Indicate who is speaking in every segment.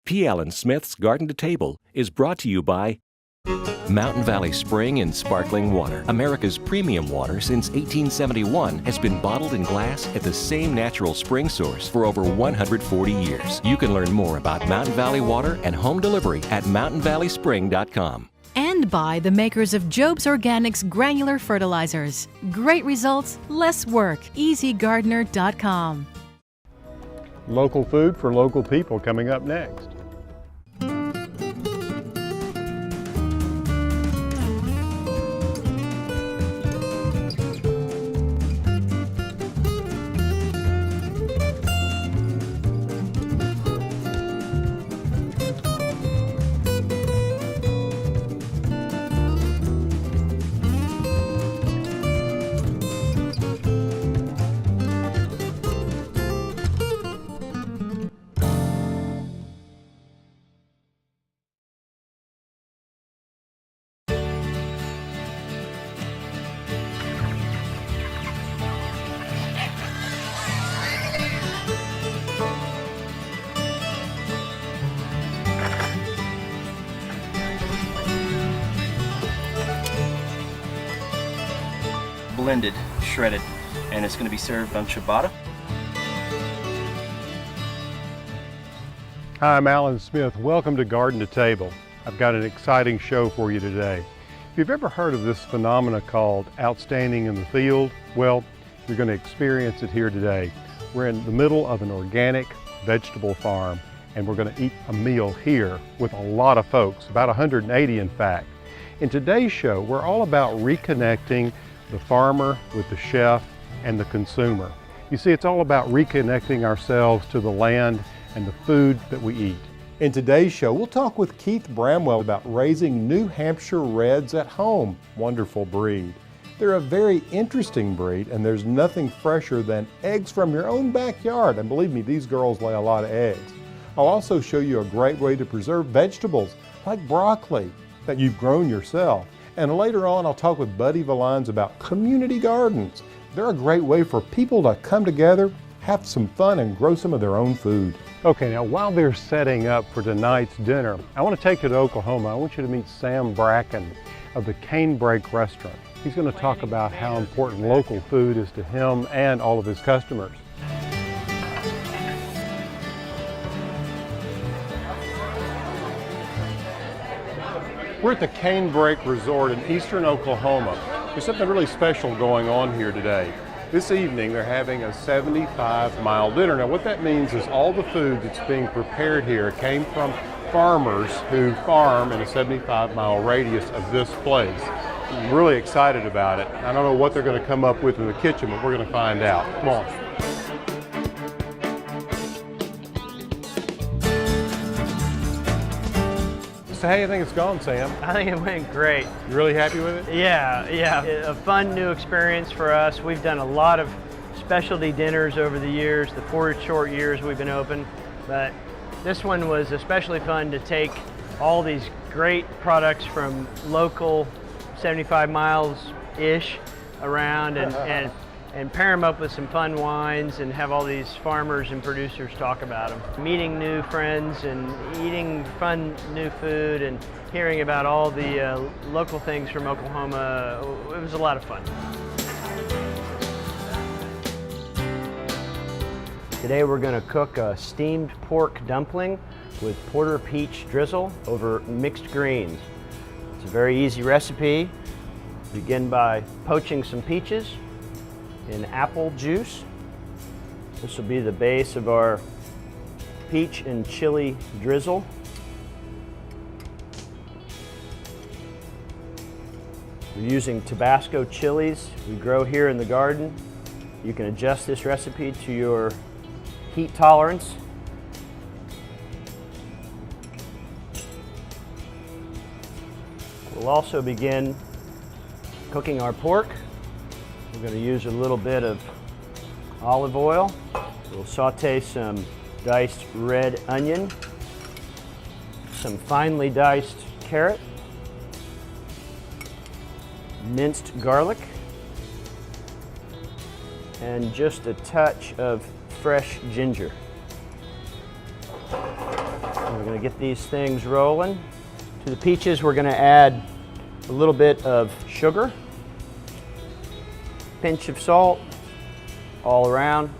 Speaker 1: P. Allen Smith's Garden to Table is brought to you by Mountain Valley Spring and Sparkling Water. America's premium water since 1871 has been bottled in glass at the same natural spring source for over 140 years. You can learn more about Mountain Valley Water and home delivery at mountainvalleyspring.com.
Speaker 2: And by the makers of Job's Organics Granular Fertilizers. Great results, less work. EasyGardener.com.
Speaker 3: Local food for local people coming up next.
Speaker 4: Blended, shredded, and it's going to be served on ciabatta.
Speaker 3: Hi, I'm Alan Smith. Welcome to Garden to Table. I've got an exciting show for you today. If you've ever heard of this phenomena called outstanding in the field, well, you're going to experience it here today. We're in the middle of an organic vegetable farm, and we're going to eat a meal here with a lot of folks, about 180 in fact. In today's show, we're all about reconnecting the farmer with the chef and the consumer. You see, it's all about reconnecting ourselves to the land and the food that we eat. In today's show, we'll talk with Keith Bramwell about raising New Hampshire Reds at home. Wonderful breed. They're a very interesting breed, and there's nothing fresher than eggs from your own backyard. And believe me, these girls lay a lot of eggs. I'll also show you a great way to preserve vegetables like broccoli that you've grown yourself. And later on, I'll talk with Buddy Valines about community gardens. They're a great way for people to come together, have some fun, and grow some of their own food. Okay, now while they're setting up for tonight's dinner, I want to take you to Oklahoma. I want you to meet Sam Bracken of the Canebrake Restaurant. He's going to talk about how important local food is to him and all of his customers. We're at the Canebrake Resort in eastern Oklahoma. There's something really special going on here today. This evening they're having a 75-mile dinner. Now what that means is all the food that's being prepared here came from farmers who farm in a 75-mile radius of this place. I'm really excited about it. I don't know what they're going to come up with in the kitchen, but we're going to find out. Come on. So how do you think it's gone, Sam?
Speaker 5: I think it went great.
Speaker 3: You really happy with it?
Speaker 5: Yeah. A fun new experience for us. We've done a lot of specialty dinners over the years, the 4 short years we've been open, but this one was especially fun to take all these great products from local 75 miles-ish around and pair them up with some fun wines and have all these farmers and producers talk about them. Meeting new friends and eating fun new food and hearing about all the local things from Oklahoma, it was a lot of fun. Today we're going to cook a steamed pork dumpling with porter peach drizzle over mixed greens. It's a very easy recipe. Begin by poaching some peaches in apple juice. This will be the base of our peach and chili drizzle. We're using Tabasco chilies we grow here in the garden. You can adjust this recipe to your heat tolerance. We'll also begin cooking our pork. We're going to use a little bit of olive oil. We'll saute some diced red onion, some finely diced carrot, minced garlic, and just a touch of fresh ginger. We're going We're going to get these things rolling. To the peaches, we're going to add a little bit of sugar, pinch of salt all around,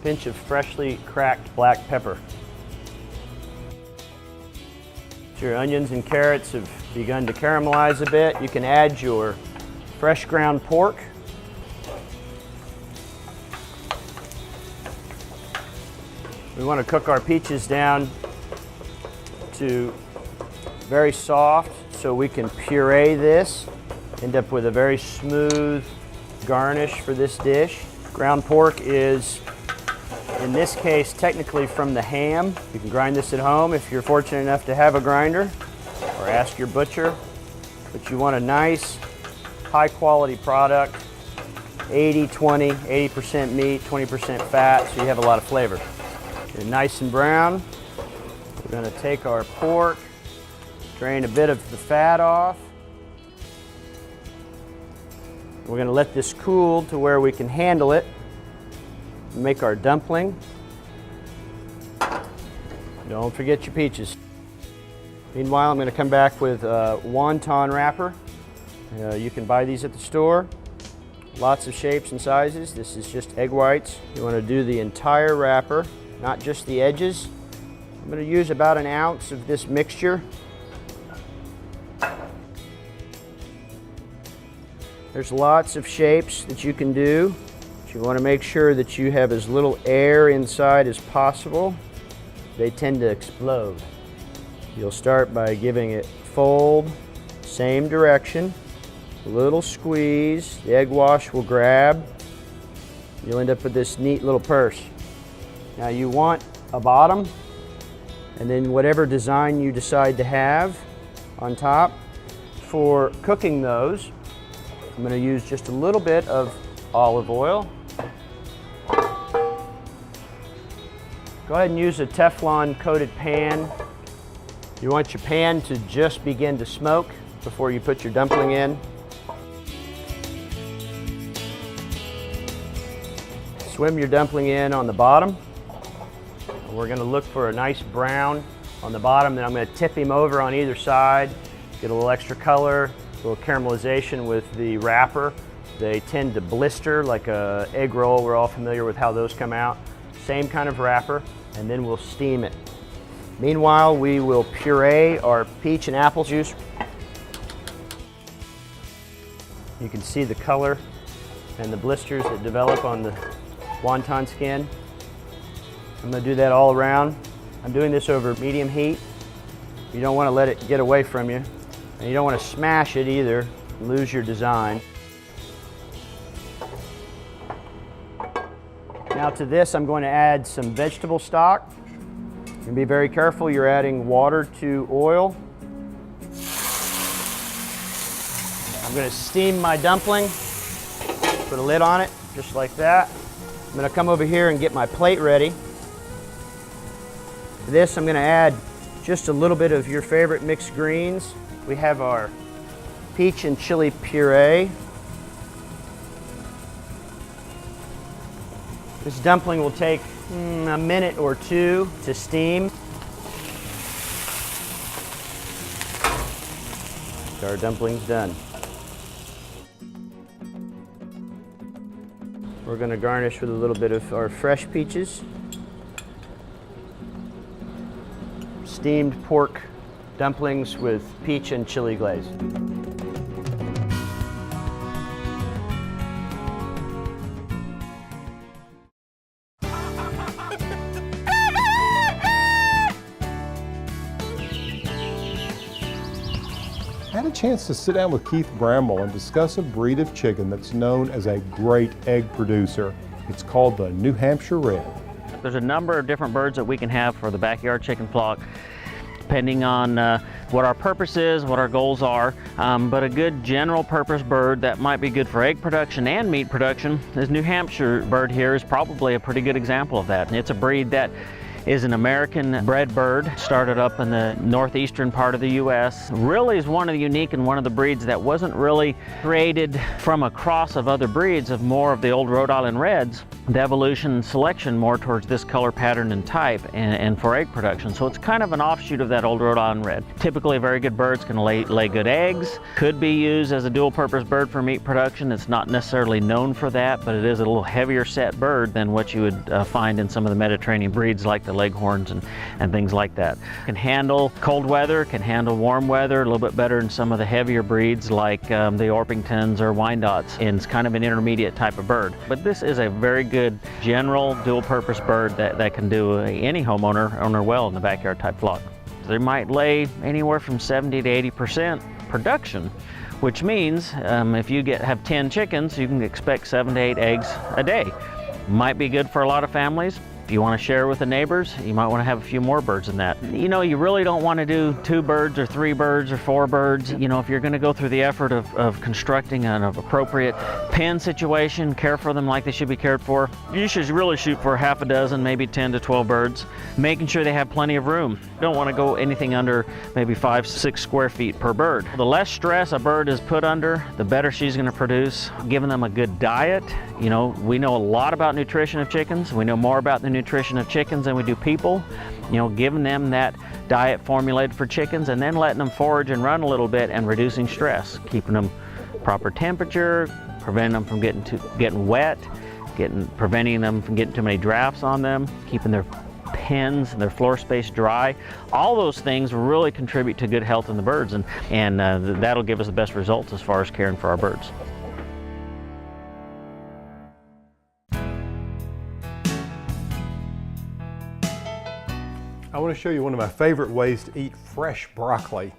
Speaker 5: pinch of freshly cracked black pepper. So your onions and carrots have begun to caramelize a bit. You can add your fresh ground pork. We want to cook our peaches down to very soft so we can puree this, end up with a very smooth garnish for this dish. Ground pork is, in this case, technically from the ham. You can grind this at home if you're fortunate enough to have a grinder, or ask your butcher. But you want a nice, high quality product, 80-20, 80% meat, 20% fat, so you have a lot of flavor. Get it nice and brown. We're going to take our pork, drain a bit of the fat off. We're going to let this cool to where we can handle it. Make our dumpling. Don't forget your peaches. Meanwhile, I'm going to come back with a wonton wrapper. You can buy these at the store. Lots of shapes and sizes. This is just egg whites. You want to do the entire wrapper, not just the edges. I'm going to use about an ounce of this mixture. There's lots of shapes that you can do. But you want to make sure that you have as little air inside as possible. They tend to explode. You'll start by giving it fold, same direction, a little squeeze. The egg wash will grab. You'll end up with this neat little purse. Now you want a bottom, and then whatever design you decide to have on top. For cooking those, I'm going to use just a little bit of olive oil. Go ahead and use a Teflon coated pan. You want your pan to just begin to smoke before you put your dumpling in. Swim your dumpling in on the bottom. We're going to look for a nice brown on the bottom, then I'm going to tip him over on either side, get a little extra color, a little caramelization with the wrapper. They tend to blister like an egg roll. We're all familiar with how those come out. Same kind of wrapper, and then we'll steam it. Meanwhile, we will puree our peach and apple juice. You can see the color and the blisters that develop on the wonton skin. I'm going to do that all around. I'm doing this over medium heat. You don't want to let it get away from you. And you don't want to smash it either, lose your design. Now to this, I'm going to add some vegetable stock. And be very careful, you're adding water to oil. I'm going to steam my dumpling, put a lid on it, just like that. I'm going to come over here and get my plate ready. For this, I'm going to add just a little bit of your favorite mixed greens. We have our peach and chili puree. This dumpling will take a minute or two to steam. Our dumpling's done. We're going to garnish with a little bit of our fresh peaches. Steamed pork dumplings with peach and chili glaze.
Speaker 3: I had a chance to sit down with Keith Bramble and discuss a breed of chicken that's known as a great egg producer. It's called the New Hampshire Red.
Speaker 6: There's a number of different birds that we can have for the backyard chicken flock, depending on what our purpose is, what our goals are. But a good general purpose bird that might be good for egg production and meat production, this New Hampshire bird here is probably a pretty good example of that. And it's a breed that is an American bred bird, started up in the northeastern part of the U.S. Really is one of the unique and one of the breeds that wasn't really created from a cross of other breeds of more of the old Rhode Island Reds. The evolution and selection more towards this color pattern and type and for egg production. So it's kind of an offshoot of that old Rhode Island Red. Typically very good birds, can lay good eggs, could be used as a dual purpose bird for meat production. It's not necessarily known for that, but it is a little heavier set bird than what you would find in some of the Mediterranean breeds like the Leghorns and things like that. Can handle cold weather, can handle warm weather a little bit better than some of the heavier breeds like the Orpingtons or Wyandottes, and it's kind of an intermediate type of bird. But this is a very good general dual purpose bird that can do any homeowner well in the backyard type flock. They might lay anywhere from 70 to 80% production, which means if you have 10 chickens, you can expect 7 to 8 eggs a day. Might be good for a lot of families. If you want to share with the neighbors, you might want to have a few more birds than that. You know, you really don't want to do 2 birds or 3 birds or 4 birds. You know, if you're going to go through the effort of constructing an appropriate pen situation, care for them like they should be cared for, you should really shoot for half a dozen, maybe 10 to 12 birds, making sure they have plenty of room. You don't want to go anything under maybe 5-6 square feet per bird. The less stress a bird is put under, the better she's going to produce. Giving them a good diet. You know, we know a lot about nutrition of chickens. We know more about the nutrition of chickens than we do people. You know, giving them that diet formulated for chickens and then letting them forage and run a little bit and reducing stress, keeping them proper temperature, preventing them from getting wet, preventing them from getting too many drafts on them, keeping their pens and their floor space dry. All those things really contribute to good health in the birds, and that'll give us the best results as far as caring for our birds.
Speaker 3: I want to show you one of my favorite ways to eat fresh broccoli.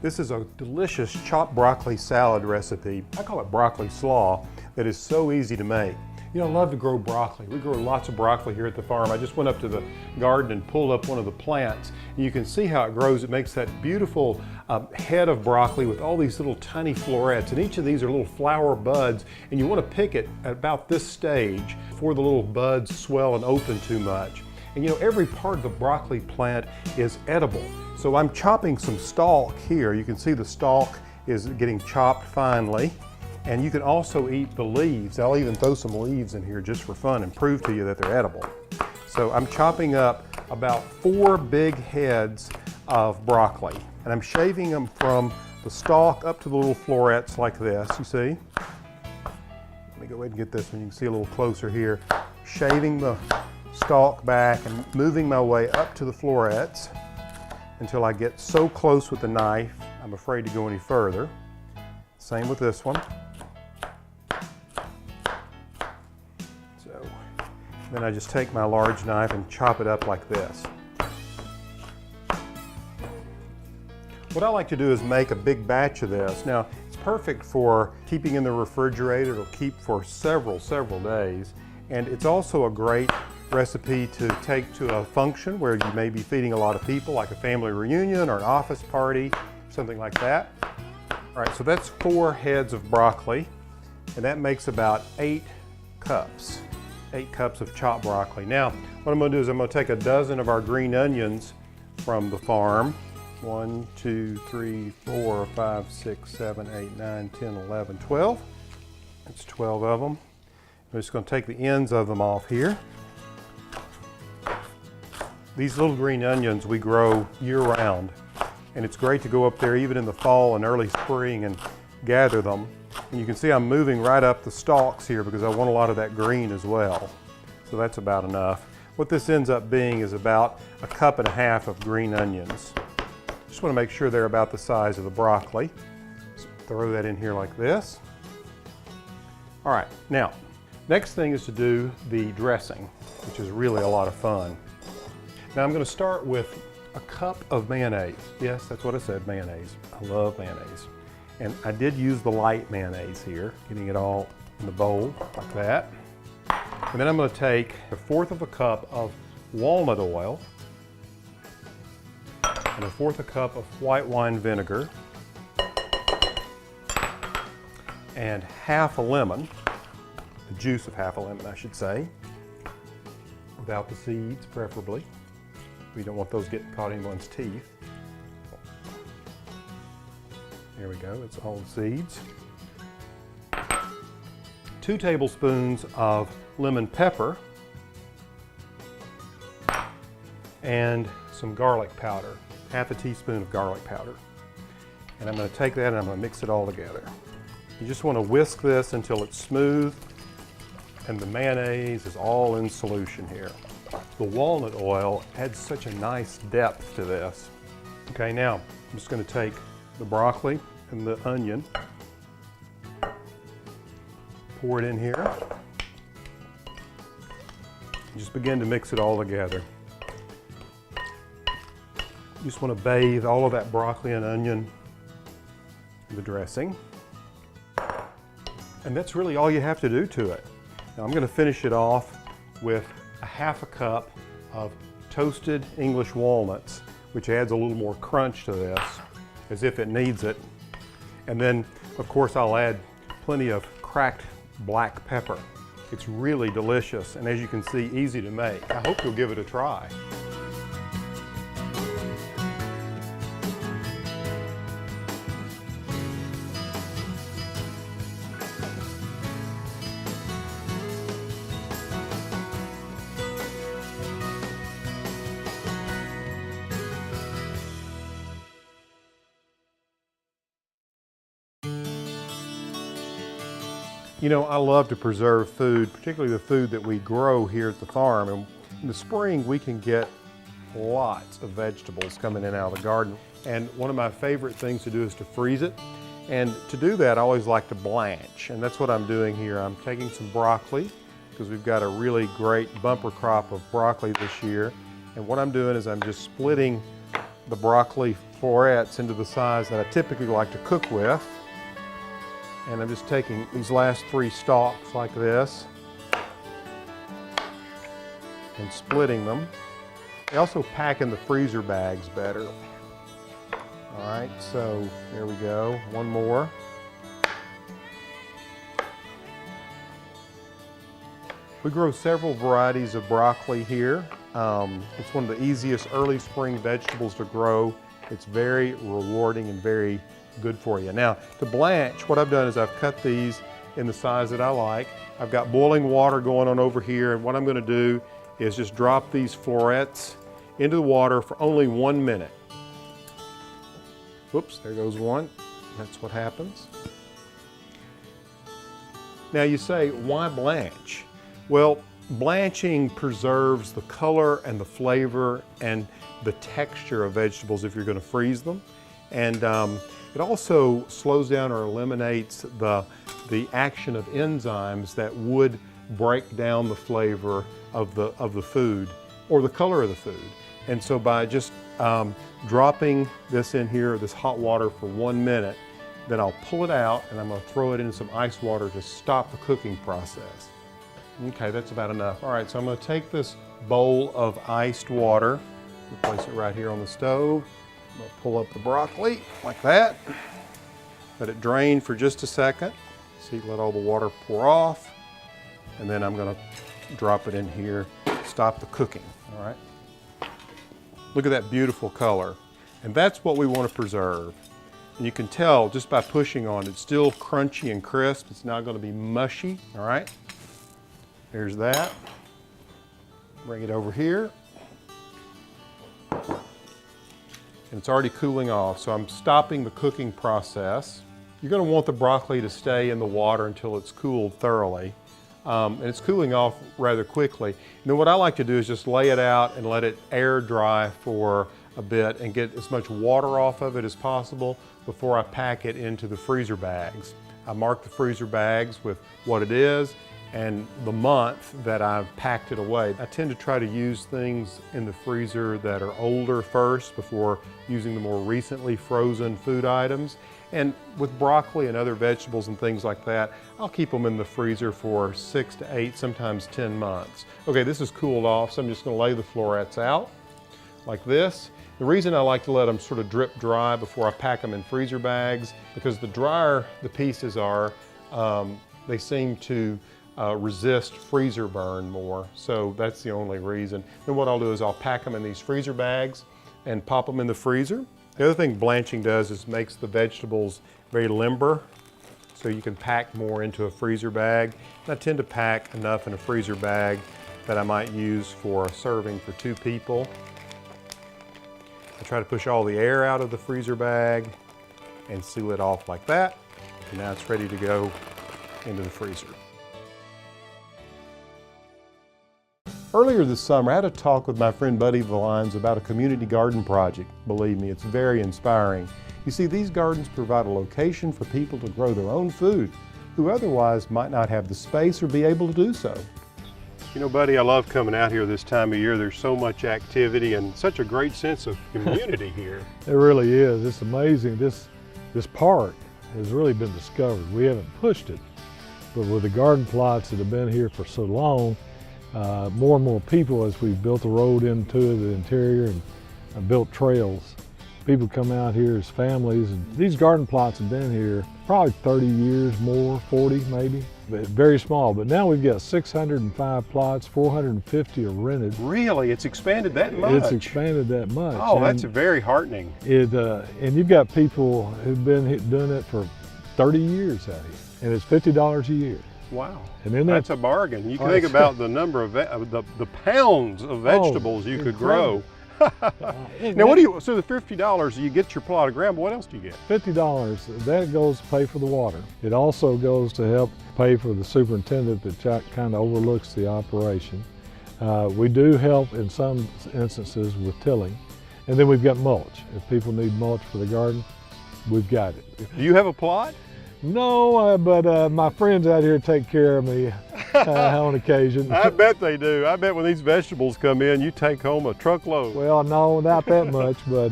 Speaker 3: This is a delicious chopped broccoli salad recipe. I call it broccoli slaw, that is so easy to make. You know, I love to grow broccoli. We grow lots of broccoli here at the farm. I just went up to the garden and pulled up one of the plants. And you can see how it grows. It makes that beautiful head of broccoli with all these little tiny florets. And each of these are little flower buds. And you want to pick it at about this stage before the little buds swell and open too much. And you know, every part of the broccoli plant is edible. So I'm chopping some stalk here. You can see the stalk is getting chopped finely. And you can also eat the leaves. I'll even throw some leaves in here just for fun and prove to you that they're edible. So I'm chopping up about 4 big heads of broccoli. And I'm shaving them from the stalk up to the little florets like this, you see? Let me go ahead and get this one. You can see a little closer here. Shaving the stalk back and moving my way up to the florets until I get so close with the knife, I'm afraid to go any further. Same with this one. So then I just take my large knife and chop it up like this. What I like to do is make a big batch of this. Now, it's perfect for keeping in the refrigerator. It'll keep for several days. And it's also a great recipe to take to a function where you may be feeding a lot of people, like a family reunion or an office party, something like that. All right, so that's 4 heads of broccoli, and that makes about 8 cups. 8 cups of chopped broccoli. Now, what I'm going to do is I'm going to take a dozen of our green onions from the farm. 1, 2, 3, 4, 5, 6, 7, 8, 9, 10, 11, 12. That's 12 of them. I'm just going to take the ends of them off here. These little green onions we grow year-round, and it's great to go up there even in the fall and early spring and gather them. And you can see I'm moving right up the stalks here because I want a lot of that green as well. So that's about enough. What this ends up being is about 1.5 cups of green onions. Just want to make sure they're about the size of the broccoli. Just throw that in here like this. All right, now, next thing is to do the dressing, which is really a lot of fun. Now I'm going to start with a cup of mayonnaise. Yes, that's what I said, mayonnaise. I love mayonnaise. And I did use the light mayonnaise here, getting it all in the bowl like that. And then I'm going to take 1/4 cup of walnut oil and 1/4 cup of white wine vinegar and half a lemon, the juice of half a lemon I should say, without the seeds preferably. We don't want those getting caught in anyone's teeth. There we go, it's all seeds. 2 tablespoons of lemon pepper and some garlic powder, half a teaspoon of garlic powder. And I'm going to take that and I'm going to mix it all together. You just want to whisk this until it's smooth and the mayonnaise is all in solution here. The walnut oil adds such a nice depth to this. Okay, now I'm just going to take the broccoli and the onion, pour it in here, and just begin to mix it all together. You just want to bathe all of that broccoli and onion in the dressing. And that's really all you have to do to it. Now I'm going to finish it off with a half a cup of toasted English walnuts, which adds a little more crunch to this, as if it needs it. And then, of course, I'll add plenty of cracked black pepper. It's really delicious, and as you can see, easy to make. I hope you'll give it a try. You know, I love to preserve food, particularly the food that we grow here at the farm. And in the spring, we can get lots of vegetables coming in out of the garden. And one of my favorite things to do is to freeze it. And to do that, I always like to blanch. And that's what I'm doing here. I'm taking some broccoli, because we've got a really great bumper crop of broccoli this year. And what I'm doing is I'm just splitting the broccoli florets into the size that I typically like to cook with. And I'm just taking these last 3 stalks like this and splitting them. They also pack in the freezer bags better. All right, so there we go. One more. We grow several varieties of broccoli here. It's one of the easiest early spring vegetables to grow. It's very rewarding and very good for you. Now, to blanch, what I've done is I've cut these in the size that I like. I've got boiling water going on over here, and what I'm going to do is just drop these florets into the water for only 1 minute. Whoops, there goes one. That's what happens. Now you say, why blanch? Well, blanching preserves the color and the flavor and the texture of vegetables if you're going to freeze them. And it also slows down or eliminates the action of enzymes that would break down the flavor of the food or the color of the food. And so by just dropping this in here, this hot water for 1 minute, then I'll pull it out and I'm going to throw it into some ice water to stop the cooking process. Okay, that's about enough. All right, so I'm going to take this bowl of iced water, place it right here on the stove. I'm going to pull up the broccoli like that. Let it drain for just a second. See, let all the water pour off. And then I'm going to drop it in here, stop the cooking, all right? Look at that beautiful color. And that's what we want to preserve. And you can tell just by pushing on it, it's still crunchy and crisp. It's not going to be mushy, all right? There's that. Bring it over here. And it's already cooling off, so I'm stopping the cooking process. You're going to want the broccoli to stay in the water until it's cooled thoroughly. And it's cooling off rather quickly. And then what I like to do is just lay it out and let it air dry for a bit and get as much water off of it as possible before I pack it into the freezer bags. I mark the freezer bags with what it is and the month that I've packed it away. I tend to try to use things in the freezer that are older first before using the more recently frozen food items. And with broccoli and other vegetables and things like that, I'll keep them in the freezer for 6 to 8, sometimes 10 months. Okay, this is cooled off, so I'm just gonna lay the florets out like this. The reason I like to let them sort of drip dry before I pack them in freezer bags, because the drier the pieces are, they seem to resist freezer burn more, so that's the only reason. Then what I'll do is I'll pack them in these freezer bags and pop them in the freezer. The other thing blanching does is makes the vegetables very limber, so you can pack more into a freezer bag. And I tend to pack enough in a freezer bag that I might use for a serving for 2 people. I try to push all the air out of the freezer bag and seal it off like that. And now it's ready to go into the freezer. Earlier this summer, I had a talk with my friend Buddy Valines about a community garden project. Believe me, it's very inspiring. You see, these gardens provide a location for people to grow their own food who otherwise might not have the space or be able to do so. You know, Buddy, I love coming out here this time of year. There's so much activity and such a great sense of community here.
Speaker 7: It really is. It's amazing. This park has really been discovered. We haven't pushed it, but with the garden plots that have been here for so long, more and more people, as we've built a road into the interior and built trails, people come out here as families. And these garden plots have been here probably 30 years more, 40 maybe, but very small. But now we've got 605 plots, 450 are rented.
Speaker 3: Really? It's expanded that much?
Speaker 7: It's expanded that much.
Speaker 3: Oh, that's very heartening.
Speaker 7: And you've got people who've been doing it for 30 years out here, and it's $50 a year.
Speaker 3: Wow,
Speaker 7: and then
Speaker 3: that's a bargain. You can think about the number of the pounds of vegetables you could grow. Now, what do you? So the $50, you get your plot of ground. But what else do you get?
Speaker 7: $50. That goes to pay for the water. It also goes to help pay for the superintendent that kind of overlooks the operation. We do help in some instances with tilling, and then we've got mulch. If people need mulch for the garden, we've got it.
Speaker 3: Do you have a plot?
Speaker 7: No, but my friends out here take care of me on occasion.
Speaker 3: I bet they do. I bet when these vegetables come in, you take home a truckload.
Speaker 7: Well, no, not that much, but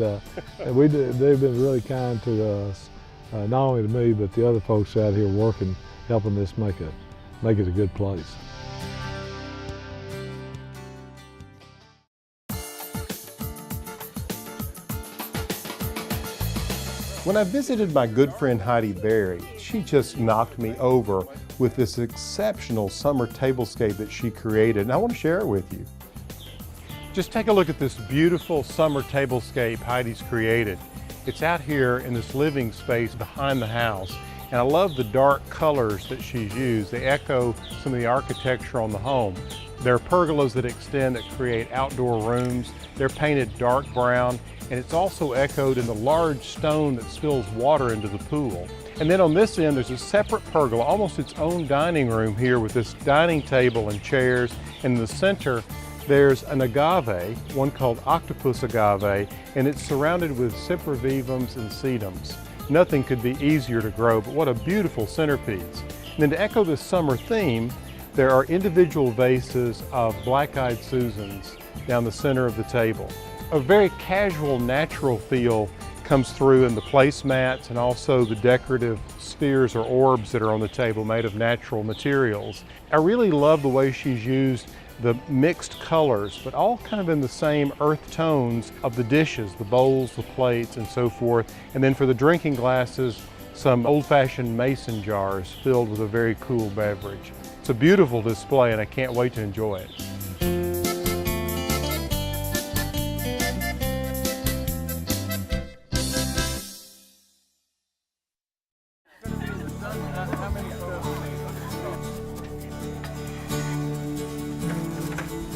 Speaker 7: they've been really kind to us, not only to me, but the other folks out here working, helping us make it a good place.
Speaker 3: When I visited my good friend Heidi Berry, she just knocked me over with this exceptional summer tablescape that she created, and I want to share it with you. Just take a look at this beautiful summer tablescape Heidi's created. It's out here in this living space behind the house, and I love the dark colors that she's used. They echo some of the architecture on the home. There are pergolas that extend that create outdoor rooms. They're painted dark brown, and it's also echoed in the large stone that spills water into the pool. And then on this end, there's a separate pergola, almost its own dining room here with this dining table and chairs. And in the center, there's an agave, one called octopus agave, and it's surrounded with cyprivivums and sedums. Nothing could be easier to grow, but what a beautiful centerpiece. And then to echo this summer theme, there are individual vases of black-eyed Susans down the center of the table. A very casual, natural feel comes through in the placemats and also the decorative spheres or orbs that are on the table made of natural materials. I really love the way she's used the mixed colors, but all kind of in the same earth tones of the dishes, the bowls, the plates, and so forth. And then for the drinking glasses, some old-fashioned mason jars filled with a very cool beverage. It's a beautiful display, and I can't wait to enjoy it.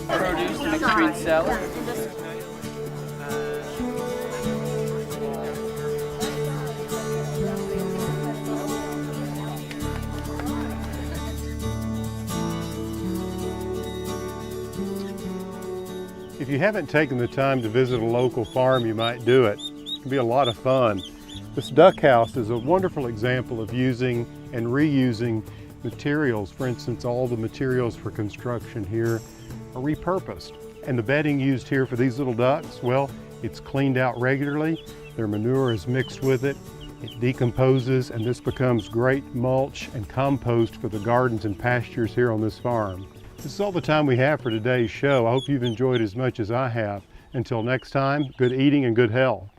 Speaker 4: Produce, mixed green salad.
Speaker 3: If you haven't taken the time to visit a local farm, you might do it. It can be a lot of fun. This duck house is a wonderful example of using and reusing materials. For instance, all the materials for construction here are repurposed. And the bedding used here for these little ducks, well, it's cleaned out regularly. Their manure is mixed with it. It decomposes, and this becomes great mulch and compost for the gardens and pastures here on this farm. This is all the time we have for today's show. I hope you've enjoyed as much as I have. Until next time, good eating and good health.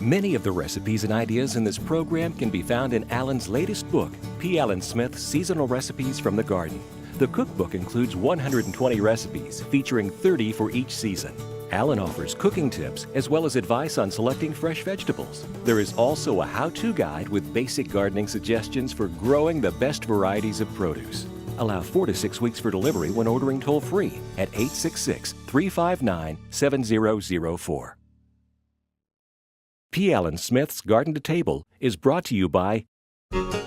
Speaker 1: Many of the recipes and ideas in this program can be found in Alan's latest book, P. Allen Smith's Seasonal Recipes from the Garden. The cookbook includes 120 recipes, featuring 30 for each season. Alan offers cooking tips as well as advice on selecting fresh vegetables. There is also a how-to guide with basic gardening suggestions for growing the best varieties of produce. Allow 4 to 6 weeks for delivery when ordering toll-free at 866-359-7004. P. Allen Smith's Garden to Table is brought to you by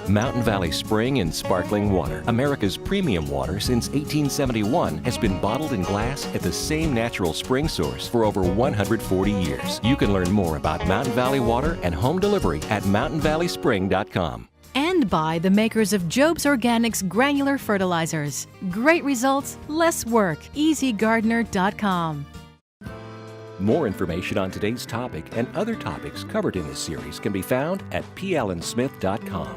Speaker 1: Mountain Valley Spring and Sparkling Water. America's premium water since 1871 has been bottled in glass at the same natural spring source for over 140 years. You can learn more about Mountain Valley Water and home delivery at mountainvalleyspring.com.
Speaker 2: And by the makers of Job's Organics granular fertilizers. Great results, less work. EasyGardener.com.
Speaker 1: More information on today's topic and other topics covered in this series can be found at pallensmith.com.